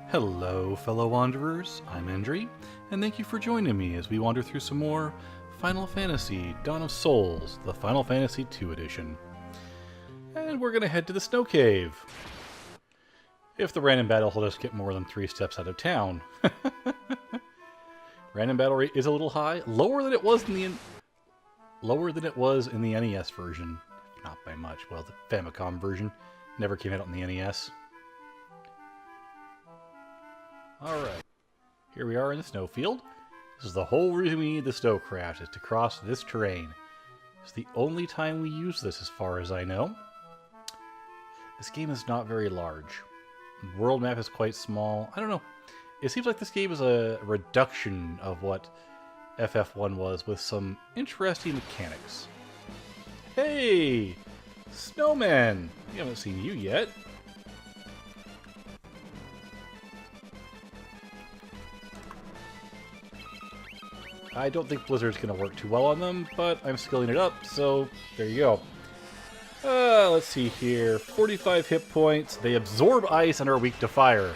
Hello, fellow wanderers. I'm Endri, and thank you for joining me as we wander through some more Final Fantasy Dawn of Souls, the Final Fantasy II edition. And we're going to head to the Snow Cave. If the random battle will just get more than 3 steps out of town. Random battle rate is a little high, lower than it was in the NES version. Not by much. Well, the Famicom version never came out on the NES. Alright, here we are in the snowfield. This is the whole reason we need the snowcraft, is to cross this terrain. It's the only time we use this as far as I know. This game is not very large. The world map is quite small. I don't know. It seems like this game is a reduction of what FF1 was, with some interesting mechanics. Hey! Snowman! We haven't seen you yet. I don't think Blizzard's going to work too well on them, but I'm skilling it up, so there you go. Let's see here. 45 hit points. They absorb ice and are weak to fire.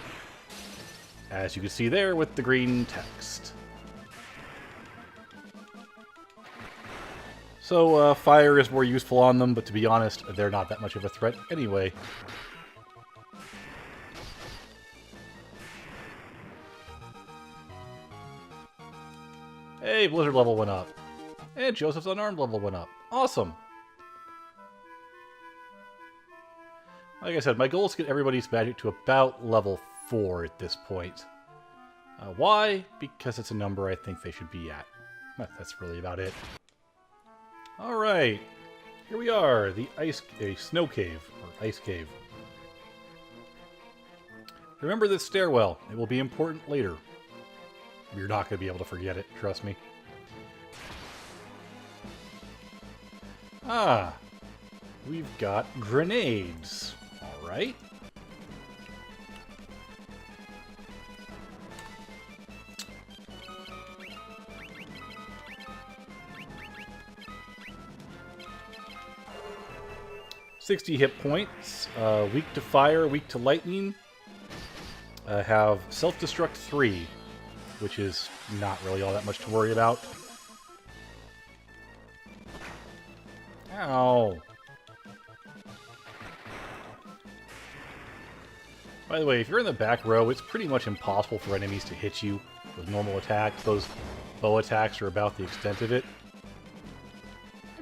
As you can see there with the green text. So fire is more useful on them, but to be honest, they're not that much of a threat anyway. Hey, Blizzard level went up. And Joseph's unarmed level went up. Awesome. Like I said, my goal is to get everybody's magic to about level 4 at this point. Why? Because it's a number I think they should be at. That's really about it. Alright. Here we are, a snow cave, or ice cave. Remember this stairwell. It will be important later. You're not going to be able to forget it, trust me. Ah, we've got grenades. All right. $60 hit points. Weak to fire, weak to lightning. Have self-destruct 3. Which is not really all that much to worry about. Ow. By the way, if you're in the back row, it's pretty much impossible for enemies to hit you with normal attacks. Those bow attacks are about the extent of it.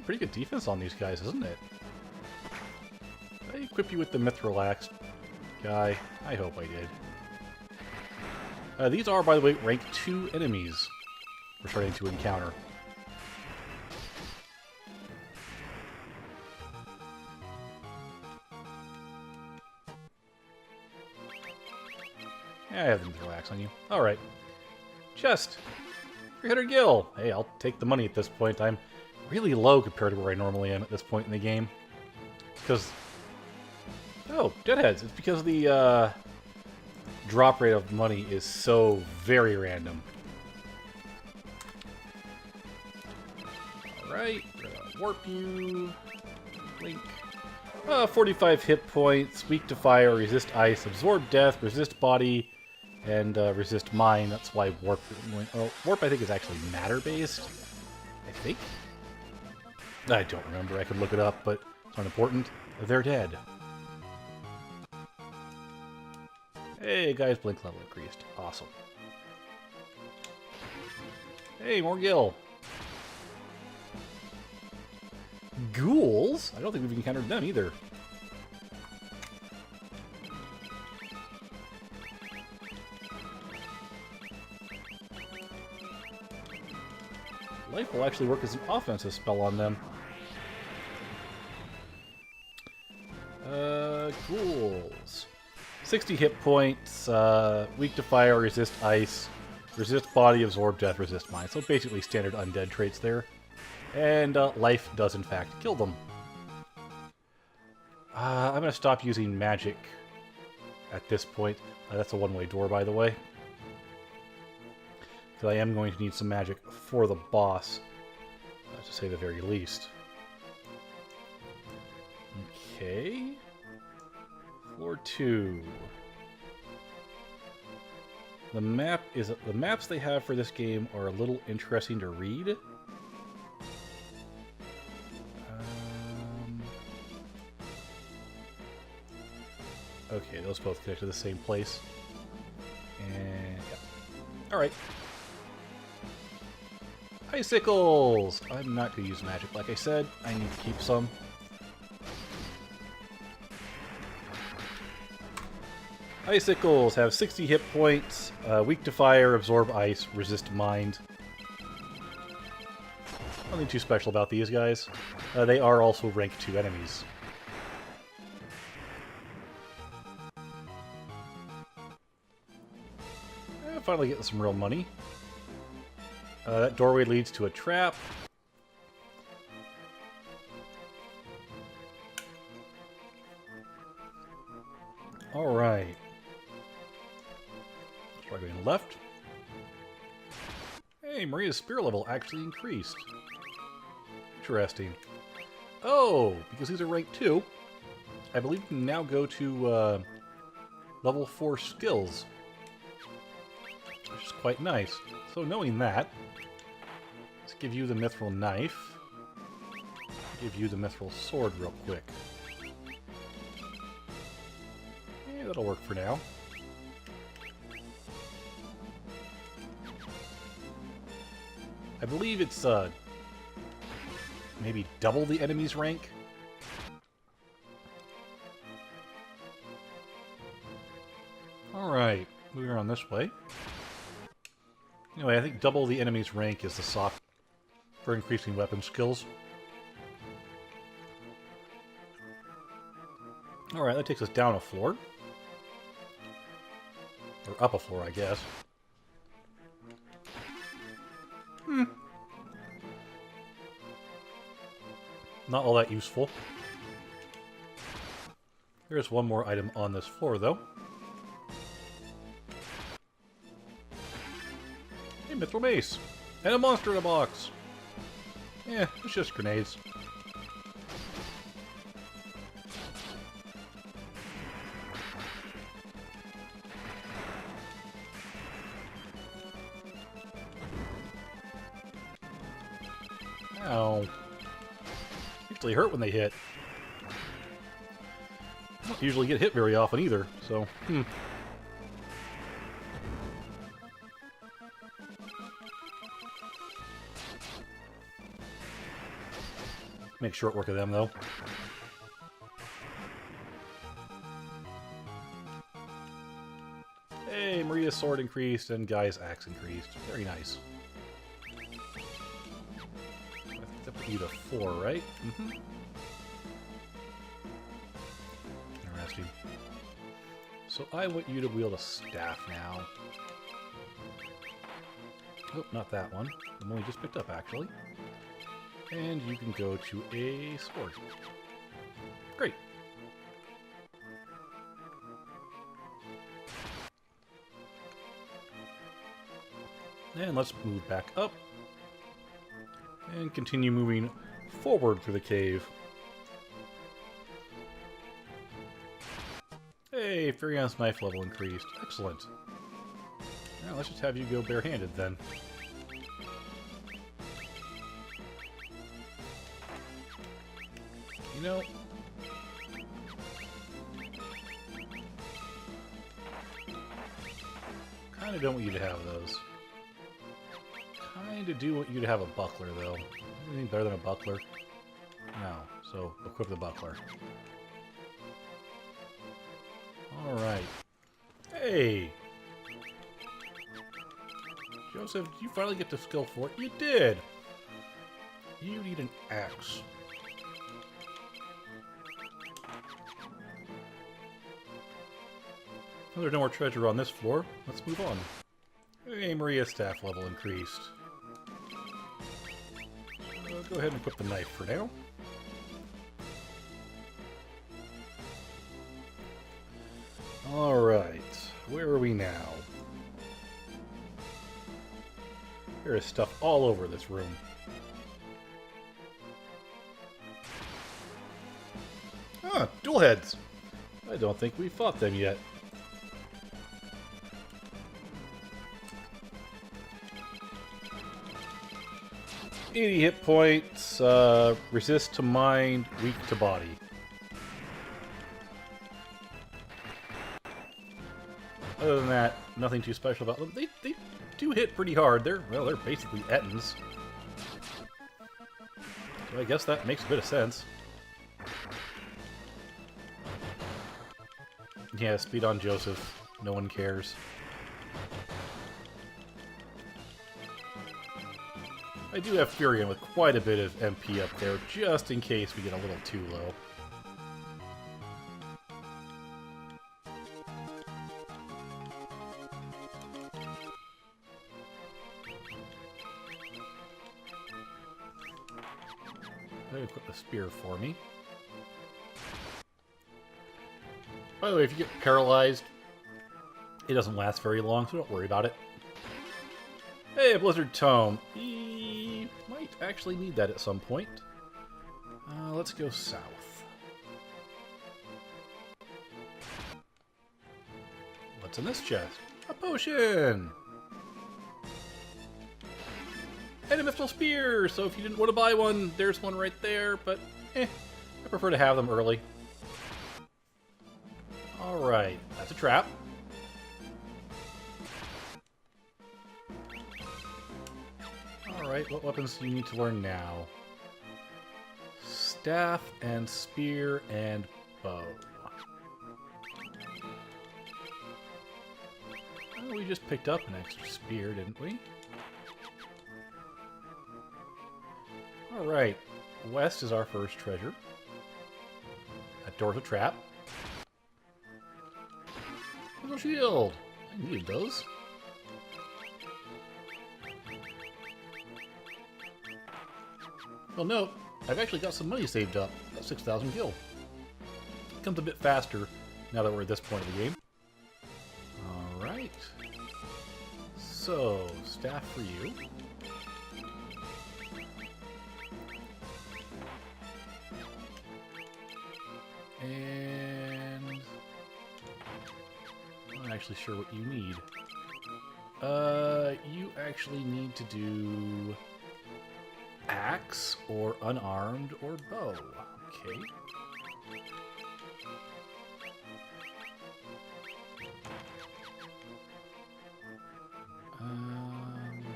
Pretty good defense on these guys, isn't it? Did I equip you with the Mithril Axe guy? I hope I did. These are, by the way, rank 2 enemies we're starting to encounter. Yeah, I have the Mithril Axe on you. Alright. Chest! 300 gil! Hey, I'll take the money at this point. I'm really low compared to where I normally am at this point in the game. Because... Oh, Deadheads! It's because the, drop rate of money is so very random. Alright, warp you. Link. 45 hit points, weak to fire, resist ice, absorb death, resist body, and resist mine. That's why warp... Oh, warp I think is actually matter-based. I think? I don't remember. I could look it up, but it's not important. They're dead. Hey, guys, blink level increased. Awesome. Hey, more gil. Ghouls? I don't think we've encountered them either. Life will actually work as an offensive spell on them. Ghouls. 60 hit points, weak to fire, resist ice, resist body, absorb death, resist mine. So basically standard undead traits there. And life does in fact kill them. I'm going to stop using magic at this point. That's a one-way door, by the way. Because I am going to need some magic for the boss, to say the very least. Okay. Floor 2. The maps they have for this game are a little interesting to read. Okay, those both connect to the same place. And yeah. Alright. Icicles! I'm not going to use magic. Like I said, I need to keep some. Icicles have 60 hit points, weak to fire, absorb ice, resist mind. Nothing too special about these guys. They are also rank 2 enemies. Finally getting some real money. That doorway leads to a trap. Alright. Try going left. Hey, Maria's spear level actually increased. Interesting. Oh, because these are rank 2, I believe we can now go to level 4 skills. Which is quite nice. So knowing that, let's give you the mithril knife. Give you the mithril sword real quick. Yeah, that'll work for now. I believe it's maybe double the enemy's rank. Alright, moving on this way. Anyway, I think double the enemy's rank is the soft for increasing weapon skills. Alright, that takes us down a floor. Or up a floor, I guess. Not all that useful. There's one more item on this floor, though. Hey, mithril mace! And a monster in a box! Yeah, it's just grenades. Ow. Actually hurt when they hit. Don't usually get hit very often either, so, Make short work of them, though. Hey, Maria's sword increased and Guy's axe increased. Very nice. I think that put you to 4, right? Mm-hmm. Interesting. So I want you to wield a staff now. Oh, not that one. The one we just picked up, actually. And you can go to a sword. Great. And let's move back up. And continue moving forward through the cave. Hey, Furion's knife level increased. Excellent. Now let's just have you go barehanded then. You know, kind of don't want you to have those. Kind of do want you to have a buckler, though. Anything better than a buckler? No. So, equip the buckler. Alright. Hey! Joseph, did you finally get to skill 4? You did! You need an axe. Well, there's no more treasure on this floor. Let's move on. Hey, Maria's staff level increased. Go ahead and equip the knife for now. Alright, where are we now? There is stuff all over this room. Ah, dual heads! I don't think we've fought them yet. 80 hit points, resist to mind, weak to body. Other than that, nothing too special about them. They do hit pretty hard. They're basically Ettins. So I guess that makes a bit of sense. Yeah, speed on Joseph. No one cares. I do have Furion with quite a bit of MP up there, just in case we get a little too low. Let me equip the spear for me. By the way, if you get paralyzed, it doesn't last very long, so don't worry about it. Hey, a Blizzard Tome. We might actually need that at some point. Let's go south. What's in this chest? A potion! And a Mithril Spear! So if you didn't want to buy one, there's one right there, but I prefer to have them early. Alright, that's a trap. Alright, what weapons do you need to learn now? Staff and spear and bow. Oh, we just picked up an extra spear, didn't we? Alright, west is our first treasure. That door's a trap. Little shield! I needed those. Well, note, I've actually got some money saved up. Got 6,000 gil. Comes a bit faster now that we're at this point of the game. Alright. So, staff for you. And I'm not actually sure what you need. You actually need to do axe or unarmed or bow. Okay.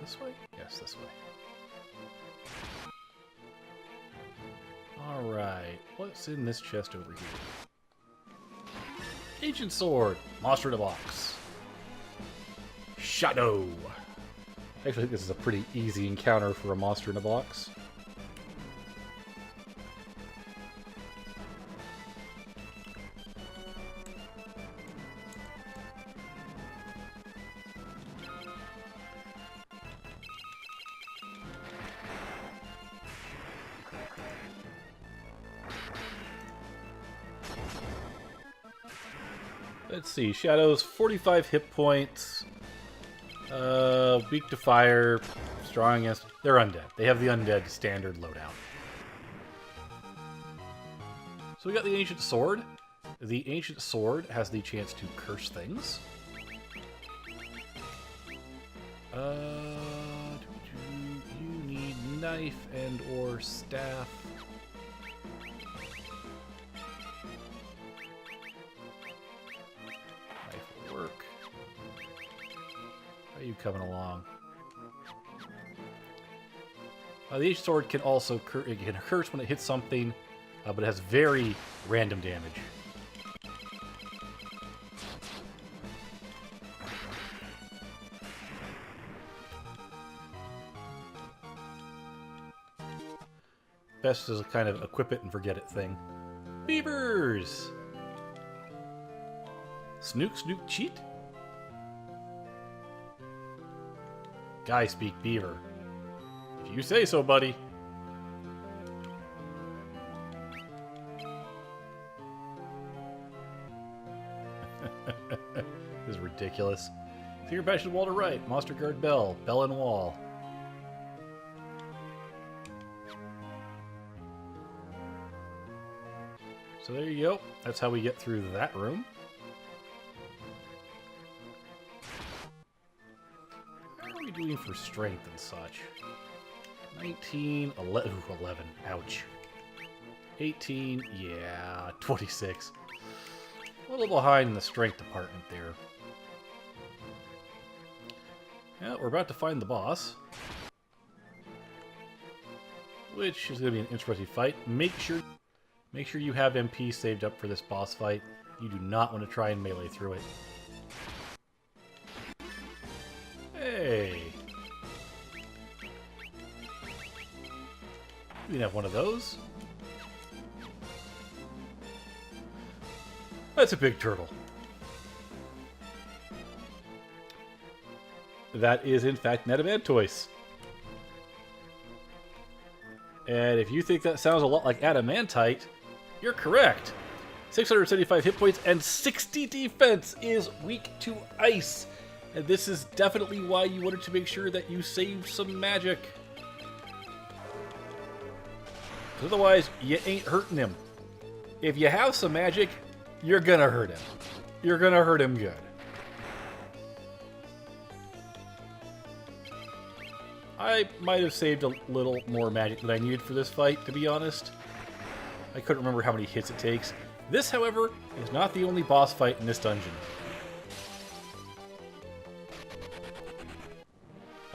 This way? Yes, this way. Alright, what's in this chest over here? Ancient Sword! Monster in a box. Shadow! Actually, I think this is a pretty easy encounter for a monster in a box. Let's see, Shadow's 45 hit points, weak to fire, strong against... They're undead. They have the undead standard loadout. So we got the Ancient Sword. The Ancient Sword has the chance to curse things. You need knife and or staff. Work. How are you coming along? The Ancient Sword can also it can curse when it hits something, but it has very random damage. Best is a kind of equip it and forget it thing. Beavers! Snook, snook, cheat? Guy speak beaver. If you say so, buddy. This is ridiculous. Secret passage wall to right. Monster guard bell. Bell and wall. So there you go. That's how we get through that room. How are we doing for strength and such? 19, 11, ooh, 11. Ouch. 18, yeah, 26. A little behind in the strength department there. Yeah, we're about to find the boss, which is going to be an interesting fight. Make sure you have MP saved up for this boss fight. You do not want to try and melee through it. Hey! We can have one of those. That's a big turtle. That is, in fact, Adamantoise. And if you think that sounds a lot like Adamantite, you're correct. 675 hit points and 60 defense is weak to ice. And this is definitely why you wanted to make sure that you saved some magic. Otherwise, you ain't hurting him. If you have some magic, you're gonna hurt him. You're gonna hurt him good. I might have saved a little more magic than I needed for this fight, to be honest. I couldn't remember how many hits it takes. This, however, is not the only boss fight in this dungeon.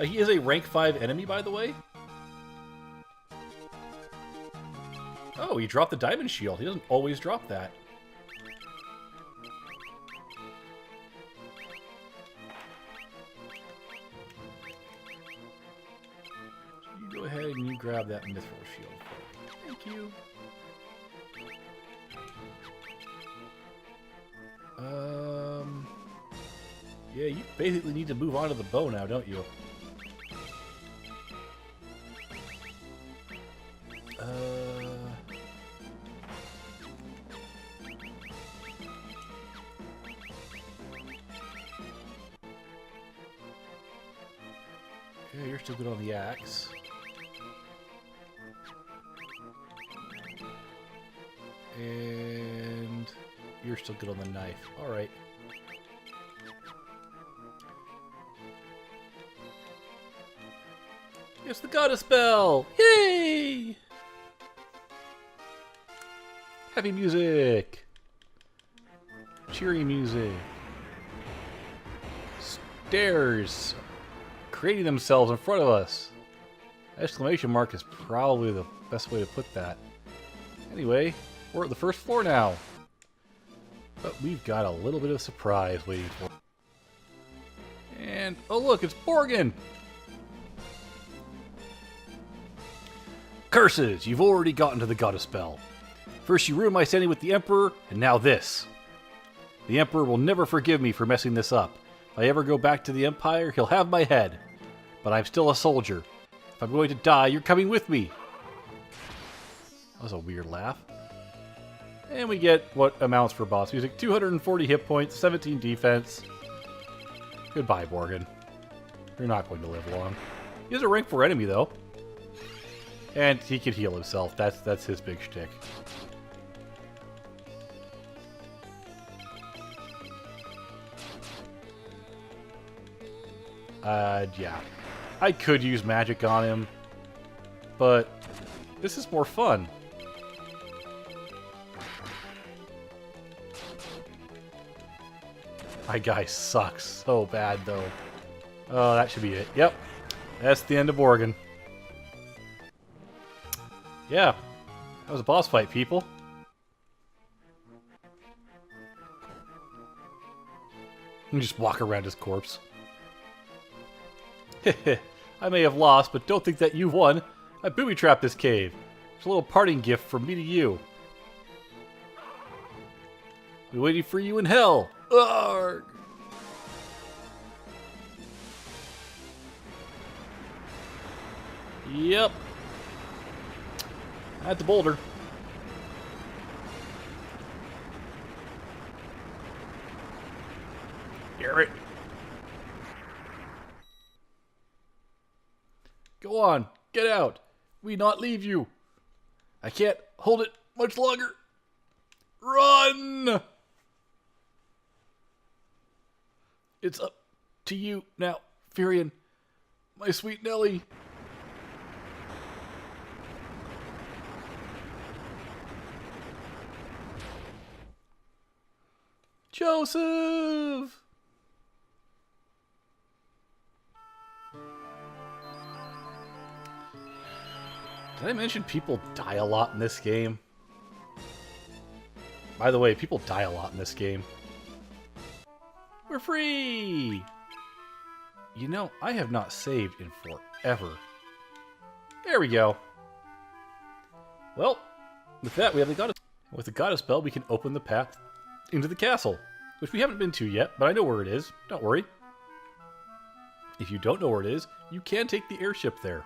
He is a rank 5 enemy, by the way. Oh, he dropped the diamond shield. He doesn't always drop that. So you go ahead and you grab that mithril shield. Thank you. Yeah, you basically need to move on to the bow now, don't you? Yeah, you're still good on the axe. And you're still good on the knife. Alright. It's the goddess bell! Yay! Happy music! Cheery music. Stairs creating themselves in front of us. Exclamation mark is probably the best way to put that. Anyway, we're at the first floor now. But we've got a little bit of surprise waiting for. And, oh look, it's Borgin! Curses! You've already gotten to the goddess bell. First you ruined my standing with the Emperor, and now this. The Emperor will never forgive me for messing this up. If I ever go back to the Empire, he'll have my head. But I'm still a soldier. If I'm going to die, you're coming with me. That was a weird laugh. And we get what amounts for boss music. 240 hit points, 17 defense. Goodbye, Borgin. You're not going to live long. He is a rank 4 enemy, though. And he can heal himself. That's his big shtick. Yeah. I could use magic on him, but this is more fun. My guy sucks so bad, though. Oh, that should be it. Yep. That's the end of Borgin. Yeah. That was a boss fight, people. You just walk around his corpse. I may have lost, but don't think that you won. I booby-trapped this cave. It's a little parting gift from me to you. I'll be waiting for you in hell. Arrgh! Yep. At the boulder. Hear it. Go on, get out. We not leave you. I can't hold it much longer. Run! It's up to you now, Furion. My sweet Nelly. Joseph! Did I mention people die a lot in this game? By the way, people die a lot in this game. We're free! You know, I have not saved in forever. There we go. Well, with that, we have the goddess. With the goddess bell, we can open the path into the castle, which we haven't been to yet, but I know where it is. Don't worry. If you don't know where it is, you can take the airship there.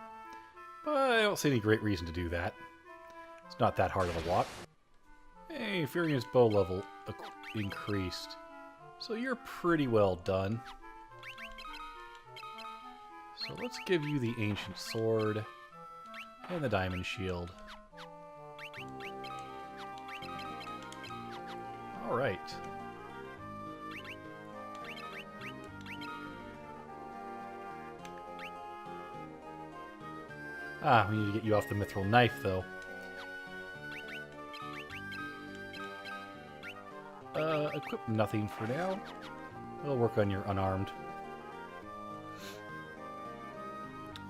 But I don't see any great reason to do that. It's not that hard of a walk. Hey, Furian's bow level increased. So you're pretty well done. So let's give you the ancient sword and the diamond shield. Alright. Ah, we need to get you off the mithril knife, though. Equip nothing for now. We'll work on your unarmed.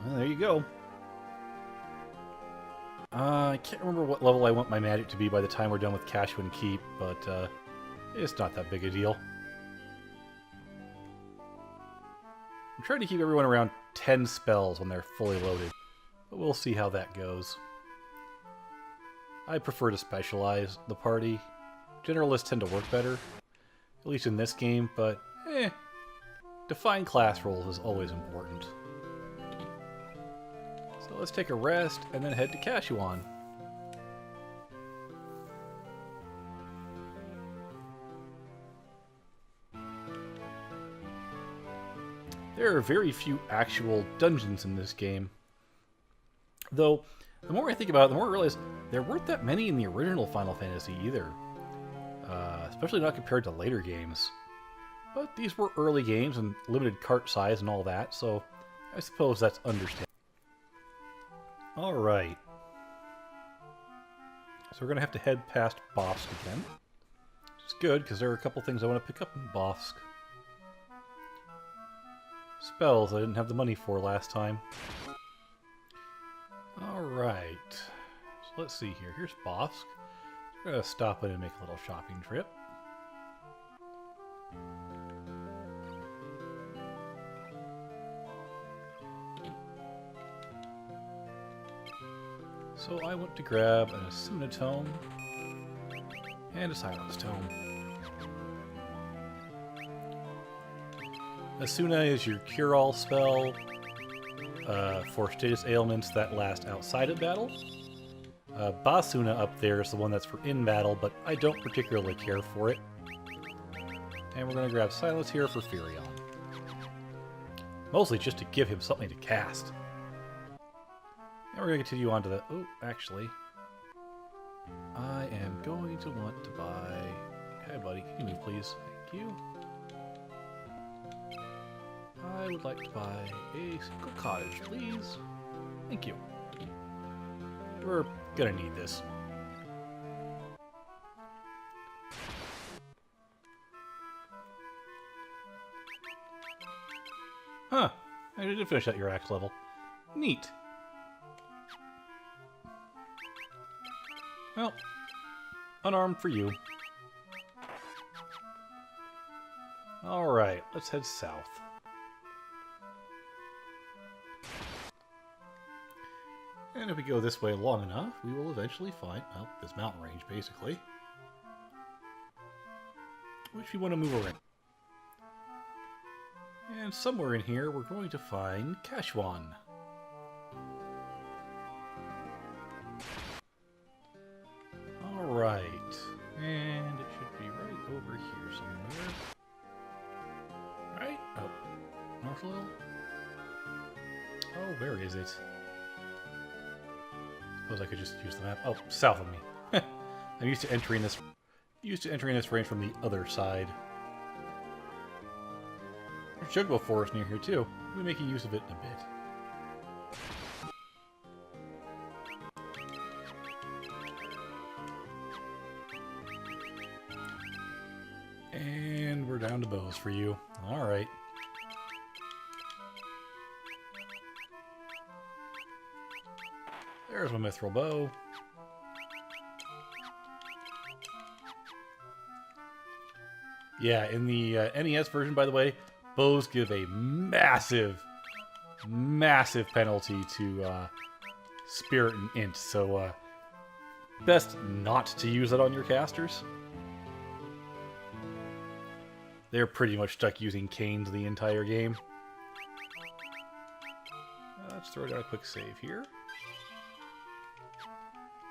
Well, there you go. I can't remember what level I want my magic to be by the time we're done with Cashwin Keep, but it's not that big a deal. I'm trying to keep everyone around 10 spells when they're fully loaded, but we'll see how that goes. I prefer to specialize the party. Generalists tend to work better, at least in this game, but define class roles is always important. So let's take a rest and then head to Kashuan. There are very few actual dungeons in this game. Though, the more I think about it, the more I realize there weren't that many in the original Final Fantasy either. Especially not compared to later games. But these were early games and limited cart size and all that, so I suppose that's understandable. Alright. So we're going to have to head past Bosk again. Which is good, because there are a couple things I want to pick up in Bosk. Spells I didn't have the money for last time. Alright. So let's see here. Here's Bosk. We're going to stop in and make a little shopping trip. So I want to grab an Asuna Tome and a Silence Tome. Asuna is your cure-all spell for status ailments that last outside of battle. Basuna up there is the one that's for in battle, but I don't particularly care for it. And we're going to grab Silence here for Furion. Mostly just to give him something to cast. And we're going to continue on to the... Oh, actually. I am going to want to buy... Hey, buddy, can you move, please? Thank you. I would like to buy a single cottage, please. Thank you. We're gonna need this. Huh. I did finish at your axe level. Neat. Well, unarmed for you. Alright, let's head south. And if we go this way long enough, we will eventually find, well, this mountain range, basically. Which we want to move around. And somewhere in here, we're going to find Kashuan. Alright. And it should be right over here somewhere. Right? Oh. North a little? Oh, where is it? Suppose I could just use the map. Oh, south of me. I'm used to entering this range from the other side. There's Jugbo Forest near here too. We'll be making use of it in a bit. bows for you. Alright. There's my mithril bow. Yeah, in the NES version, by the way, bows give a massive penalty to spirit and int, so best not to use that on your casters. They're pretty much stuck using canes the entire game. Let's throw down a quick save here.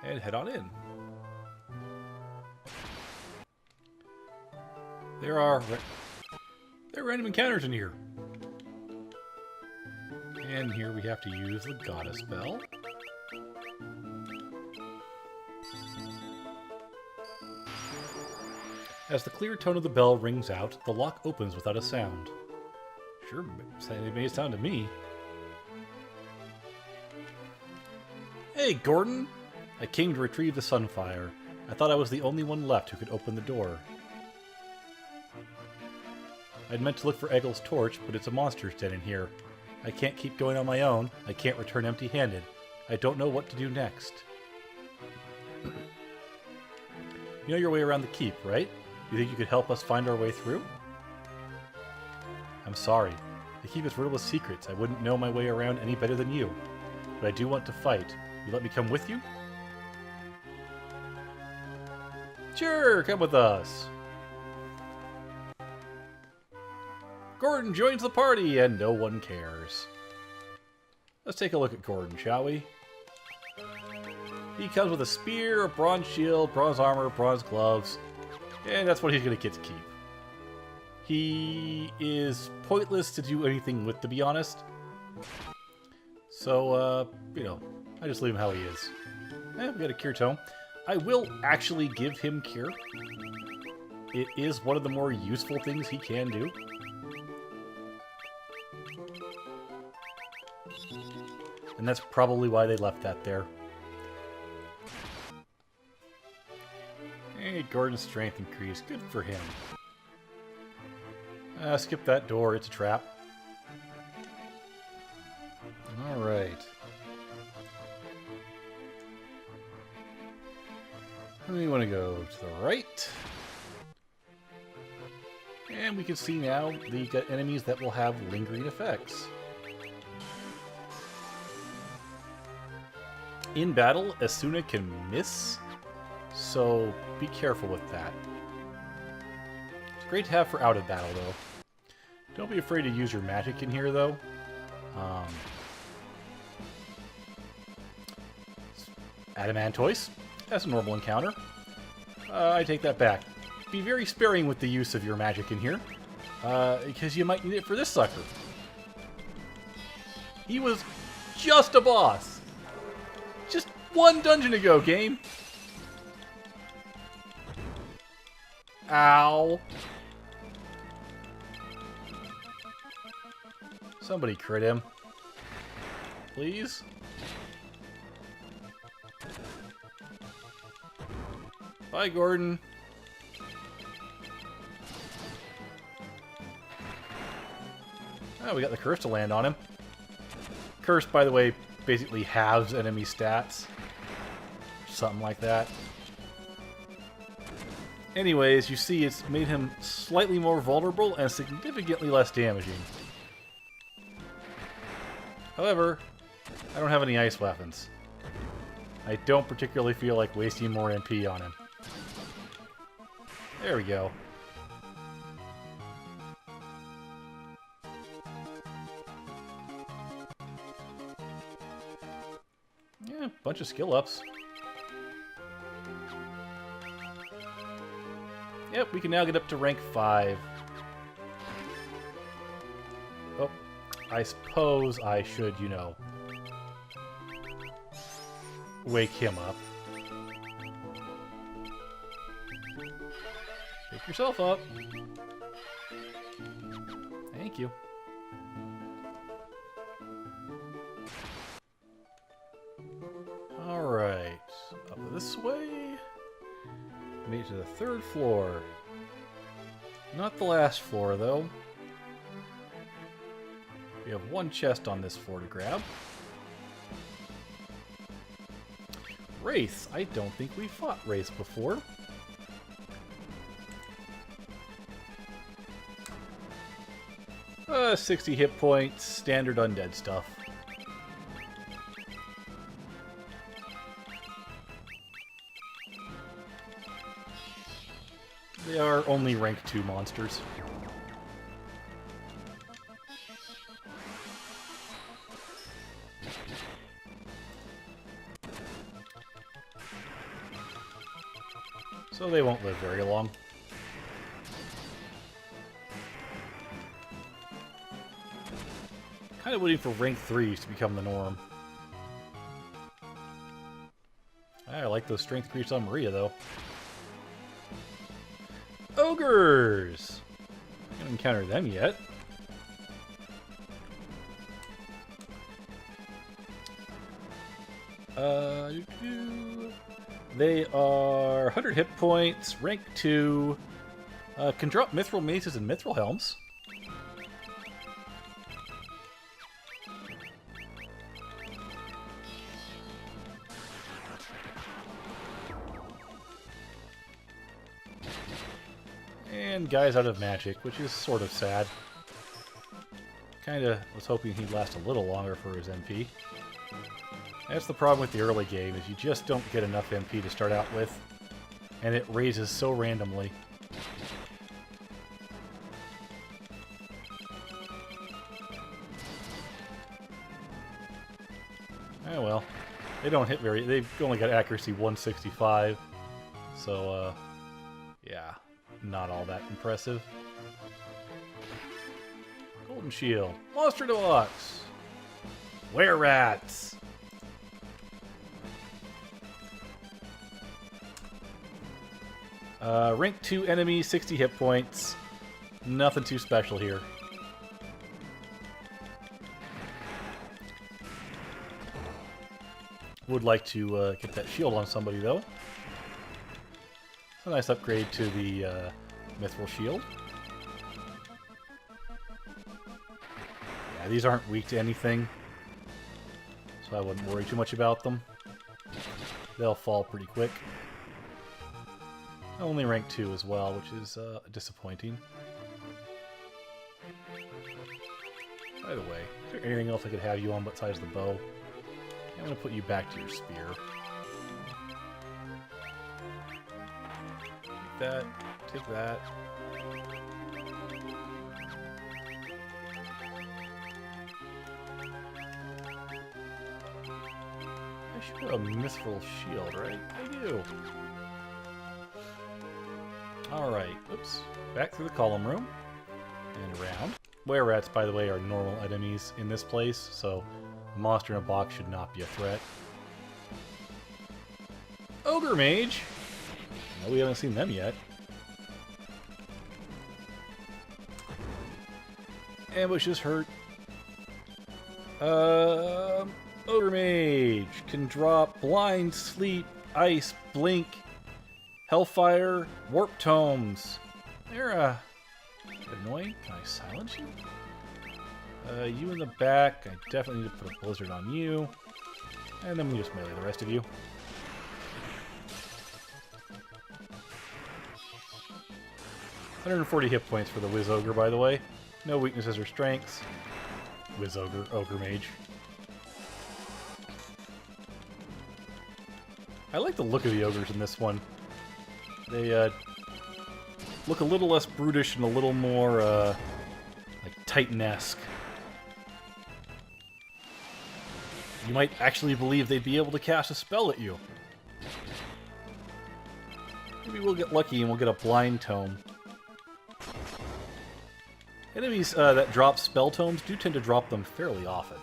And head on in. There are random encounters in here. And here we have to use the goddess spell. As the clear tone of the bell rings out, the lock opens without a sound. Sure, it made sound to me. Hey, Gordon! I came to retrieve the Sunfire. I thought I was the only one left who could open the door. I'd meant to look for Eggel's torch, but it's a monster's den in here. I can't keep going on my own. I can't return empty-handed. I don't know what to do next. You know your way around the keep, right? You think you could help us find our way through? I'm sorry. The keep is riddled with secrets. I wouldn't know my way around any better than you. But I do want to fight. You let me come with you? Sure, come with us. Gordon joins the party, and no one cares. Let's take a look at Gordon, shall we? He comes with a spear, a bronze shield, bronze armor, bronze gloves, and that's what he's going to get to keep. He is pointless to do anything with, to be honest. So, you know, I just leave him how he is. We got a Cure Tome. I will actually give him Cure. It is one of the more useful things he can do. And that's probably why they left that there. Hey, Gordon's strength increased. Good for him. Skip that door. It's a trap. Alright. We want to go to the right. And we can see now the enemies that will have lingering effects. In battle, Asuna can miss, so be careful with that. It's great to have for out of battle, though. Don't be afraid to use your magic in here, though. Adamantoise, that's a normal encounter. I take that back. Be very sparing with the use of your magic in here, because you might need it for this sucker. He was just a boss. Just one dungeon ago, game. Ow. Somebody crit him. Please? Bye, Gordon. Oh, we got the curse to land on him. Curse, by the way, basically halves enemy stats. Something like that. Anyways, you see it's made him slightly more vulnerable and significantly less damaging. However, I don't have any ice weapons. I don't particularly feel like wasting more MP on him. There we go. Yeah, bunch of skill ups. Yep, we can now get up to rank 5. Oh, I suppose I should, you know, wake him up. Pick yourself up. Thank you. Alright, up this way. Made it to the 3rd floor. Not the last floor, though. We have one chest on this floor to grab. Wraiths. I don't think we fought Wraiths before. 60 hit points, standard undead stuff. They are only rank 2 monsters. So they won't live very long. Kind of waiting for rank 3s to become the norm. I like those strength creeps on Maria, though. Ogres! I haven't encountered them yet. They are 100 hit points, rank 2, can drop mithril maces and mithril helms. And guy's out of magic, which is sort of sad. Kinda was hoping he'd last a little longer for his MP. That's the problem with the early game, is you just don't get enough MP to start out with, and it raises so randomly. Oh well. They don't hit very... They've only got accuracy 165, so, yeah, not all that impressive. Golden Shield. Monster Deluxe! Were-Rats! Rank 2 enemy, 60 hit points. Nothing too special here. Would like to get that shield on somebody, though. It's a nice upgrade to the mithril shield. Yeah, these aren't weak to anything, so I wouldn't worry too much about them. They'll fall pretty quick. Only rank 2 as well, which is disappointing. By the way, is there anything else I could have you on besides the bow? I'm going to put you back to your spear. Take that. Take that. I should have a mithril shield, right? I do. Alright, oops. Back through the column room. And around. Were-Rats, by the way, are normal enemies in this place, so a monster in a box should not be a threat. Ogre Mage! No, we haven't seen them yet. Ambushes hurt. Ogre Mage can drop Blind, Sleep, Ice, Blink, Hellfire, Warp Tomes. They're, annoying. Can I silence you? You in the back. I definitely need to put a blizzard on you. And then we just melee the rest of you. $140 hit points for the Wiz Ogre, by the way. No weaknesses or strengths. Wiz Ogre, Ogre Mage. I like the look of the ogres in this one. They look a little less brutish and a little more like Titan-esque. You might actually believe they'd be able to cast a spell at you. Maybe we'll get lucky and we'll get a Blind Tome. Enemies that drop spell tomes do tend to drop them fairly often.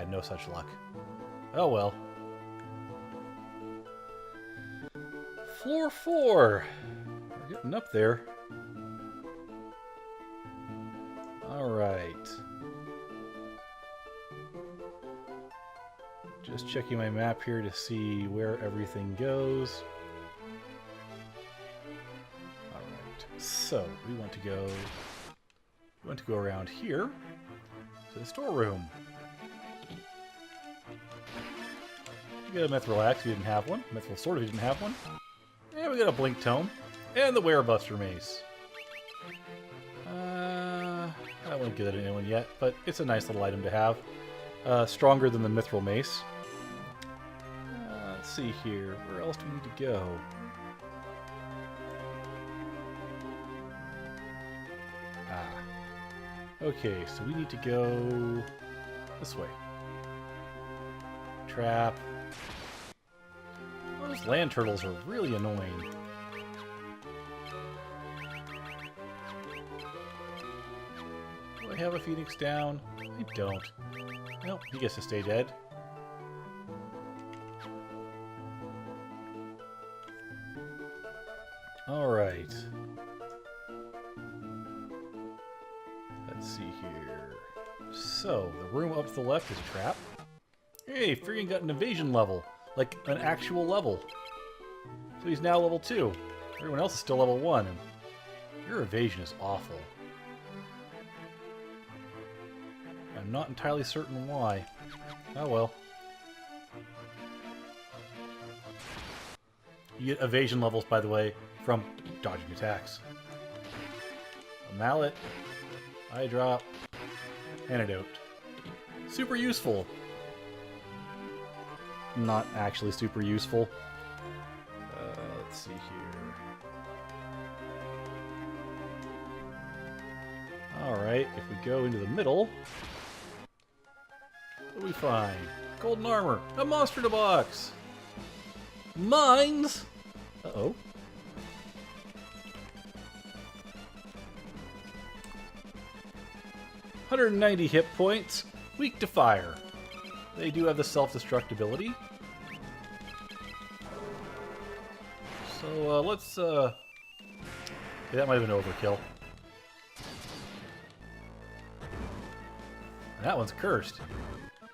No such luck. Oh well. Floor 4! We're getting up there. Alright. Just checking my map here to see where everything goes. Alright, so we want to go around here to the storeroom. We got a mithril axe if you didn't have one, mithril sword if you didn't have one. And we got a blink tome. And the Werebuster mace. I won't give it to anyone yet, but it's a nice little item to have. Stronger than the mithril mace. Let's see here. Where else do we need to go? Okay, so we need to go this way. Trap. Those land turtles are really annoying. Do I have a phoenix down? I don't. Nope, he gets to stay dead. Alright. Let's see here. So, the room up to the left is a trap. Hey, freaking got an evasion level. Like, an actual level. So he's now level 2. Everyone else is still level 1. And your evasion is awful. I'm not entirely certain why. Oh well. You get evasion levels, by the way, from dodging attacks. A mallet, eye drop, antidote. Super useful. Not actually super useful. Let's see here. Alright, if we go into the middle, what do we find? Golden armor! A monster in a box! Mines! Uh-oh. $190 hit points, weak to fire. They do have the self-destructibility. So, let's, yeah, that might have been overkill. That one's cursed.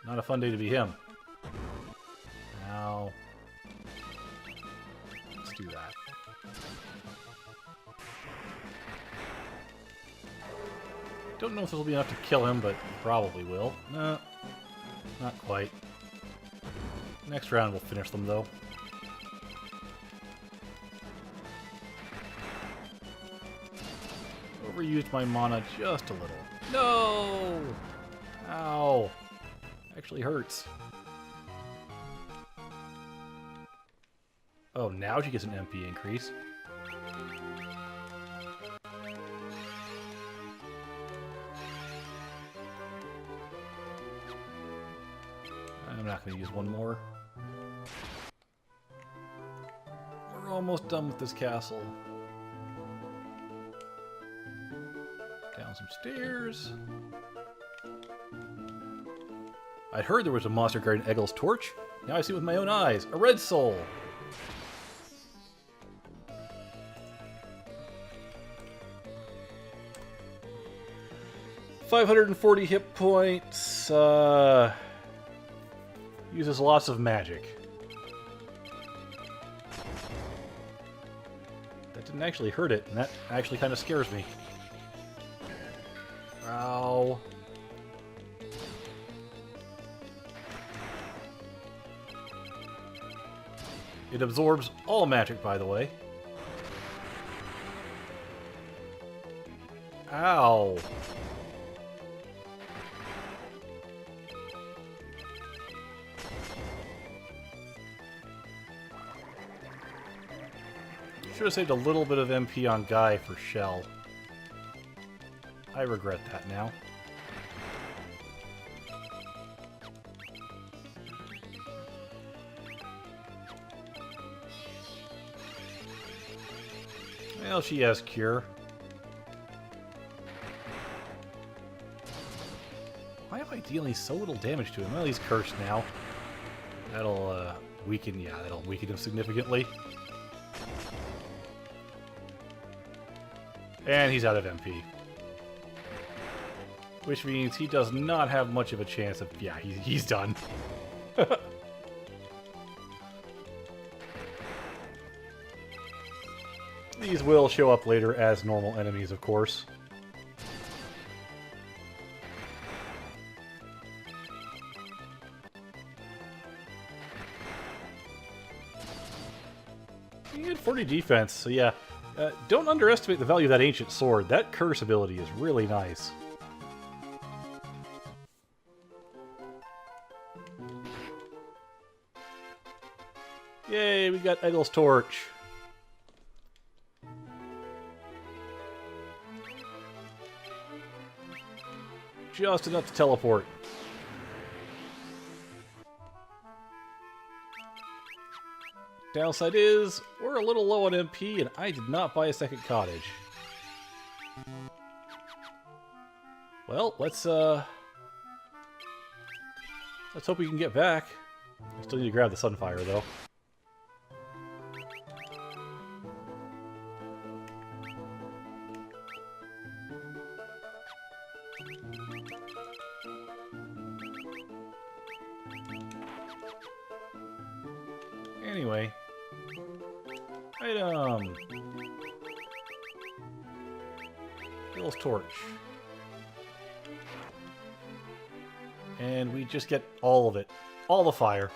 Not a fun day to be him. Now, let's do that. Don't know if this will be enough to kill him, but probably will. No, not quite. Next round we'll finish them, though. Overused my mana just a little. No! Ow! Actually hurts. Oh, now she gets an MP increase. I'm not going to use one more. We're almost done with this castle. Down some stairs. I'd heard there was a monster guarding Eggel's torch. Now I see it with my own eyes. A red soul. $540 hit points. Uses lots of magic. That didn't actually hurt it, and that actually kind of scares me. Ow. It absorbs all magic, by the way. Ow. Should have saved a little bit of MP on Guy for Shell. I regret that now. Well, she has Cure. Why am I dealing so little damage to him? Well, he's cursed now. That'll weaken, yeah, that'll weaken him significantly. And he's out of MP. Which means he does not have much of a chance of... Yeah, he's done. these will show up later as normal enemies, of course. You get 40 defense, so yeah. Don't underestimate the value of that ancient sword. That curse ability is really nice. Yay, we got Idol's Torch. Just enough to teleport. Downside is, we're a little low on MP, and I did not buy a second cottage. Well, let's hope we can get back. I still need to grab the Sunfire, though. Anyway. Item! Idol's Torch. And we just get all of it. All the fire.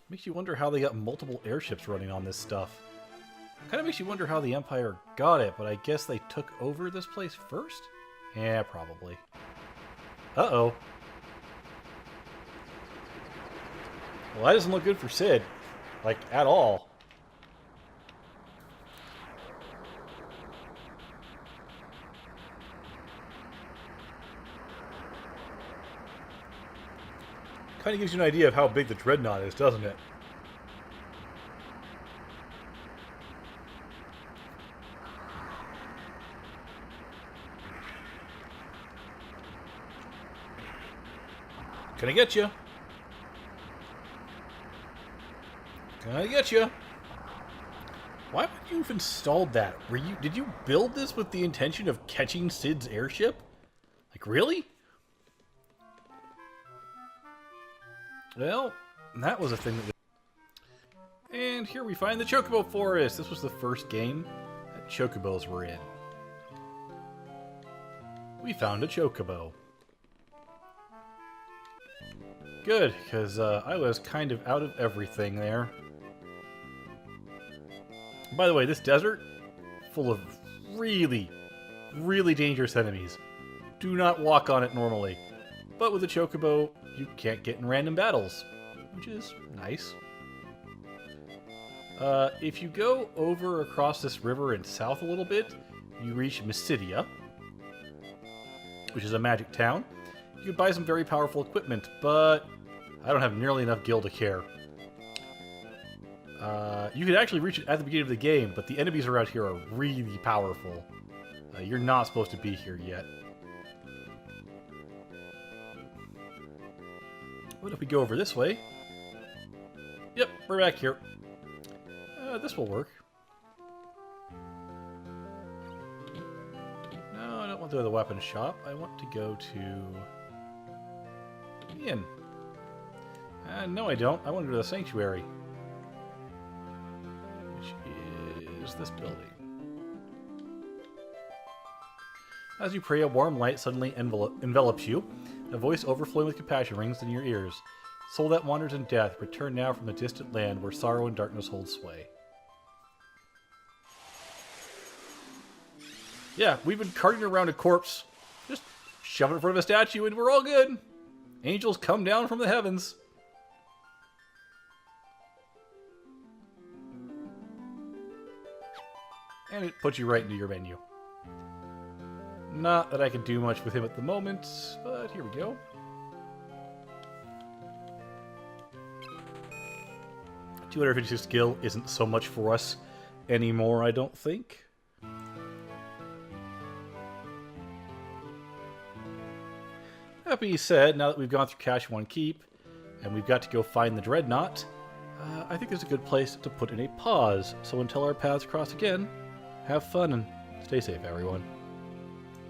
Makes you wonder how they got multiple airships running on this stuff. Kind of makes you wonder how the Empire got it, but I guess they took over this place first? Yeah, probably. Uh-oh. Well, that doesn't look good for Sid. Like, at all. Kind of gives you an idea of how big the Dreadnought is, doesn't it? Can I get you? Can I get you? Why would you have installed that? Did you build this with the intention of catching Sid's airship? Like, really? Well, that was a thing that... And here we find the Chocobo Forest. This was the first game that Chocobos were in. We found a Chocobo. Good, because I was kind of out of everything there. By the way, this desert, full of really, really dangerous enemies. Do not walk on it normally. But with a Chocobo, you can't get in random battles, which is nice. If you go over across this river and south a little bit, you reach Mysidia, which is a magic town. You could buy some very powerful equipment, but I don't have nearly enough gil to care. You could actually reach it at the beginning of the game, but the enemies around here are really powerful. You're not supposed to be here yet. What if we go over this way? Yep, we're back here. This will work. No, I don't want to go to the weapons shop. I want to go to the inn. No, I don't. I want to go to the sanctuary. Which is this building. As you pray, a warm light suddenly envelops you. A voice overflowing with compassion rings in your ears. Soul that wanders in death, return now from the distant land where sorrow and darkness hold sway. Yeah, we've been carting around a corpse. Just shove it in front of a statue and we're all good. Angels come down from the heavens. And it puts you right into your menu. Not that I can do much with him at the moment, but here we go. $256 skill isn't so much for us anymore, I don't think. That being said, now that we've gone through Cash One Keep, and we've got to go find the Dreadnought, I think there's a good place to put in a pause. So until our paths cross again, have fun and stay safe, everyone.